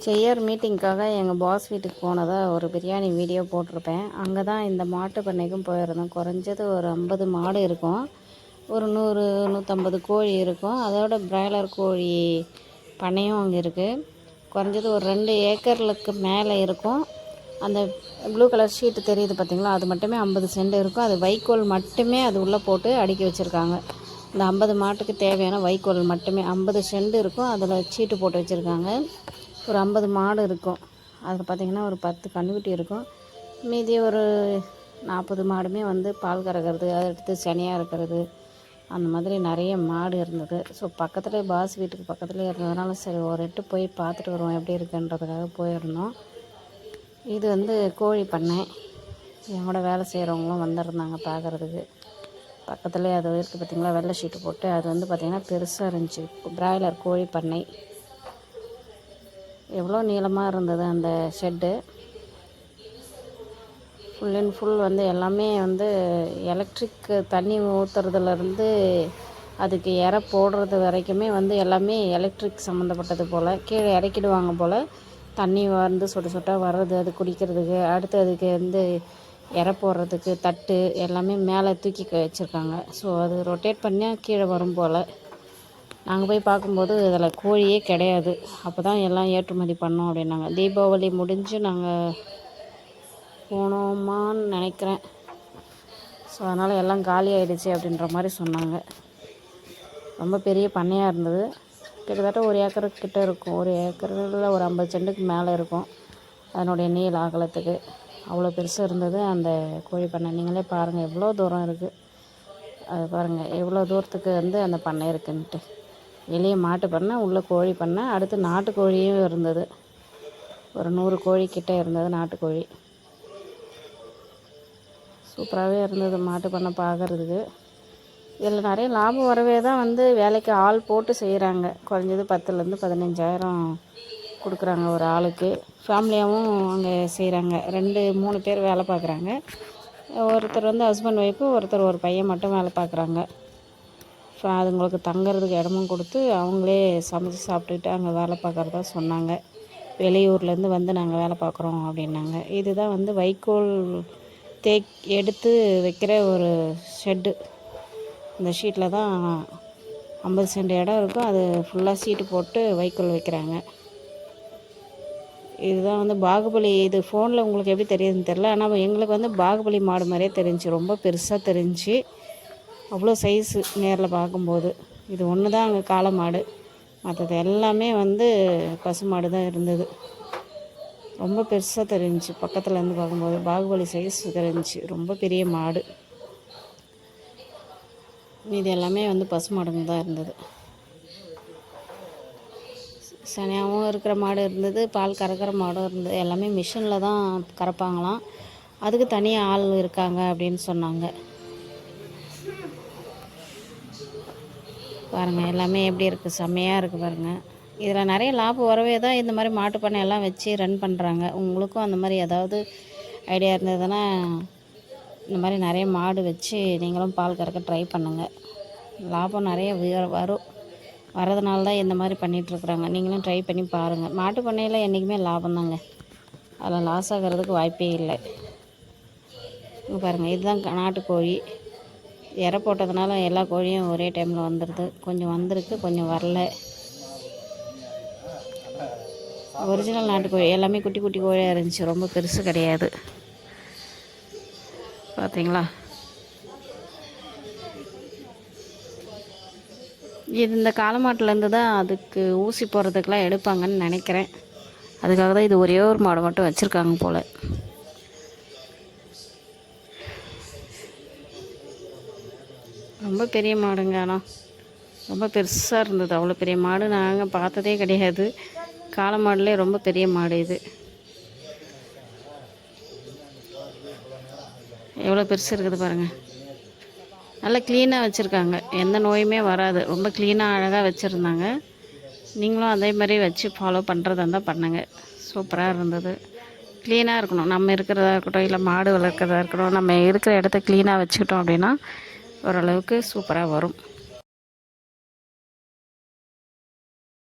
செய்யர் மீட்டிங்க்காக எங்கள் பாஸ் வீட்டுக்கு போனதாக ஒரு பிரியாணி வீடியோ போட்டிருப்பேன். அங்கே தான் இந்த மாட்டு பண்ணைக்கும் போயிருந்தோம். குறைஞ்சது ஒரு 50 மாடு இருக்கும், ஒரு 100-150 கோழி இருக்கும். அதோட பிராய்லர் கோழி பண்ணையும் அங்கே இருக்குது. குறைஞ்சது ஒரு 2 ஏக்கருக்கு மேலே இருக்கும். அந்த ப்ளூ கலர் ஷீட்டு தெரியுது பார்த்திங்களா, அது மட்டுமே 50 சென்ட் இருக்கும். அது வைக்கோல் மட்டுமே அது உள்ளே போட்டு அடுக்கி வச்சுருக்காங்க. இந்த 50 மாட்டுக்கு தேவையான வைக்கோல் மட்டுமே 50 சென்ட் இருக்கும். அதில் சீட்டு போட்டு வச்சுருக்காங்க. ஒரு 50 மாடு இருக்கும். அதில் பார்த்திங்கன்னா ஒரு 10 கன்றுக்குட்டி இருக்கும். மீதி ஒரு 40 மாடுமே வந்து பால் கறக்கிறது, அதை எடுத்து சனியாக இருக்கிறது, அந்த மாதிரி நிறைய மாடு இருந்தது. ஸோ பக்கத்துலேயே பாஸ் வீட்டுக்கு பக்கத்துலேயே இருந்ததுனால சரி ஒரு எட்டு போய் பார்த்துட்டு வருவோம் எப்படி இருக்குன்றதுக்காக போயிருந்தோம். இது வந்து கோழி பண்ணை. என்னோட வேலை செய்கிறவங்களும் வந்துருந்தாங்க பார்க்குறதுக்கு. பக்கத்துலேயே அது இருக்குது பார்த்திங்களா, வெள்ளை ஷீட்டு போட்டு. அது வந்து பார்த்திங்கன்னா பெருசாக இருந்துச்சு. பிராய்லர் கோழி பண்ணை. எவ்வளோ நீளமாக இருந்தது அந்த ஷெட்டு. ஃபுல் அண்ட் ஃபுல் வந்து எல்லாமே வந்து எலக்ட்ரிக் தண்ணி ஊற்றுறதுலேருந்து அதுக்கு இற போடுறது வரைக்குமே வந்து எல்லாமே எலக்ட்ரிக் சம்மந்தப்பட்டது போல். கீழே இறக்கிடுவாங்க போல். தண்ணி வந்து சொட்டு சொட்டாக வர்றது, அது குடிக்கிறதுக்கு. அடுத்து அதுக்கு வந்து இற போடுறதுக்கு தட்டு எல்லாமே மேலே தூக்கி வச்சுருக்காங்க. ஸோ அது ரொட்டேட் பண்ணால் கீழே வரும் போல். நாங்கள் போய் பார்க்கும்போது இதில் கோழியே கிடையாது. அப்போ தான் எல்லாம் ஏற்றுமதி பண்ணோம் அப்படின்னாங்க. தீபாவளி முடிஞ்சு நாங்கள் போனோமான்னு நினைக்கிறேன். ஸோ அதனால் எல்லாம் காலி ஆகிடுச்சு அப்படின்ற மாதிரி சொன்னாங்க. ரொம்ப பெரிய பண்ணையாக இருந்தது. கிட்டத்தட்ட 1 ஏக்கருக்கிட்ட இருக்கும். 1 ஏக்கரில் ஒரு 50 சென்ட்டுக்கு மேலே இருக்கும் அதனுடைய நீள அகலத்துக்கு. அவ்வளோ பெருசாக இருந்தது அந்த கோழி பண்ணை. நீங்களே பாருங்கள் எவ்வளோ தூரம் இருக்குது. அது பாருங்கள் எவ்வளோ தூரத்துக்கு வந்து அந்த பண்ணை இருக்குன்ட்டு. வெளியே மாட்டு பண்ணை, உள்ளே கோழி பண்ணை, அடுத்து நாட்டுக்கோழியும் இருந்தது. ஒரு 100 கோழிக்கிட்ட இருந்தது நாட்டுக்கோழி. சூப்பராகவே இருந்தது மாட்டு பண்ணை பார்க்குறதுக்கு. இதில் நிறைய லாபம் வரவே தான் வந்து வேலைக்கு ஆள் போட்டு செய்கிறாங்க. குறைஞ்சது 10,000-15,000 கொடுக்குறாங்க ஒரு ஆளுக்கு. ஃபேமிலியாகவும் அங்கே செய்கிறாங்க. 2-3 பேர் வேலை பார்க்குறாங்க. ஒருத்தர் வந்து ஹஸ்பண்ட் ஒய்ஃபு, ஒருத்தர் ஒரு பையன் மட்டும் வேலை பார்க்குறாங்க. அதுங்களுக்கு தங்குறதுக்கு இடமும் கொடுத்து அவங்களே சமைச்சு சாப்பிட்டுக்கிட்டு அங்கே வேலை பார்க்குறதா சொன்னாங்க. வெளியூர்லேருந்து வந்து நாங்கள் வேலை பார்க்குறோம் அப்படின்னாங்க. இதுதான் வந்து வைக்கோல் எடுத்து வைக்கிற ஒரு ஷெட்டு. இந்த ஷீட்டில் தான் 50 சென்ட் இடம் இருக்கும். அது ஃபுல்லாக சீட்டு போட்டு வைக்கோல் வைக்கிறாங்க. இதுதான் வந்து பாகுபலி. இது ஃபோனில் உங்களுக்கு எப்படி தெரியுதுன்னு தெரில, ஆனால் எங்களுக்கு வந்து பாகுபலி மாடு மாதிரியே தெரிஞ்சு, ரொம்ப பெருசாக தெரிஞ்சு. அவ்வளோ சைஸு நேரில் பார்க்கும்போது. இது ஒன்று தான் அங்கே காளை மாடு, மற்றது எல்லாமே வந்து பசு மாடு தான் இருந்தது. ரொம்ப பெருசாக தெரிஞ்சு பக்கத்தில் இருந்து பார்க்கும்போது. பாகுபலி சைஸ் தெரிஞ்சு, ரொம்ப பெரிய மாடு. இது எல்லாமே வந்து பசு மாடுங்க தான் இருந்தது. சனியாகவும் இருக்கிற மாடு இருந்தது, பால் கறக்கிற மாடும் இருந்தது. எல்லாமே மிஷினில் தான் கறப்பாங்களாம். அதுக்கு தனியாக ஆள் இருக்காங்க அப்படின்னு சொன்னாங்க. பாருங்கள் எல்லாமே எப்படி இருக்குது, செம்மையாக இருக்குது பாருங்கள். இதில் நிறைய லாபம் வரவே தான் இந்த மாதிரி மாட்டு பண்ணை எல்லாம் வச்சு ரன் பண்ணுறாங்க. உங்களுக்கும் அந்த மாதிரி ஏதாவது ஐடியா இருந்ததுன்னா இந்த மாதிரி நிறைய மாடு வச்சு நீங்களும் பால் கறக்க ட்ரை பண்ணுங்கள். லாபம் நிறைய வரும். வரதுனால தான் இந்த மாதிரி பண்ணிகிட்ருக்குறாங்க. நீங்களும் ட்ரை பண்ணி பாருங்கள். மாட்டு பண்ணையில் என்றைக்குமே லாபம் தாங்க, அதில் லாஸ் ஆகிறதுக்கு வாய்ப்பே இல்லை. பாருங்கள் இதுதான் நாட்டுக்கோழி. இற போட்டதுனால எல்லா கோழியும் ஒரே டைமில் வந்துடுது. கொஞ்சம் வந்திருக்கு, கொஞ்சம் வரல. ஒரிஜினல் நாட்டுக்கோழி எல்லாமே குட்டி குட்டி கோழியாக இருந்துச்சு, ரொம்ப பெருசு கிடையாது. பார்த்தீங்களா, இது இந்த காளமாட்டிலேருந்து தான் அதுக்கு ஊசி போடுறதுக்கெலாம் எடுப்பாங்கன்னு நினைக்கிறேன். அதுக்காக தான் இது ஒரே ஒரு மாடு மட்டும் வச்சுருக்காங்க போல். ரொம்ப பெரிய மாடுங்க. ஆனால் ரொம்ப பெருசாக இருந்தது. அவ்வளோ பெரிய மாடு நாங்கள் பார்த்ததே கிடையாது. காளை மாடுலேயே ரொம்ப பெரிய மாடு இது. எவ்வளோ பெருசு இருக்குது பாருங்கள். நல்லா க்ளீனாக வச்சுருக்காங்க, எந்த நோயுமே வராது. ரொம்ப க்ளீனாக அழகாக வச்சுருந்தாங்க. நீங்களும் அதே மாதிரி வச்சு ஃபாலோ பண்ணுறதா இருந்தால் பண்ணுங்கள். சூப்பராக இருந்தது. க்ளீனாக இருக்கணும். நம்ம இருக்கிறதா இருக்கட்டும், இல்லை மாடு வளர்க்குறதா இருக்கட்டும், நம்ம இருக்கிற இடத்த க்ளீனாக வச்சுக்கிட்டோம் அப்படின்னா ஓரளவுக்கு சூப்பராக வரும்.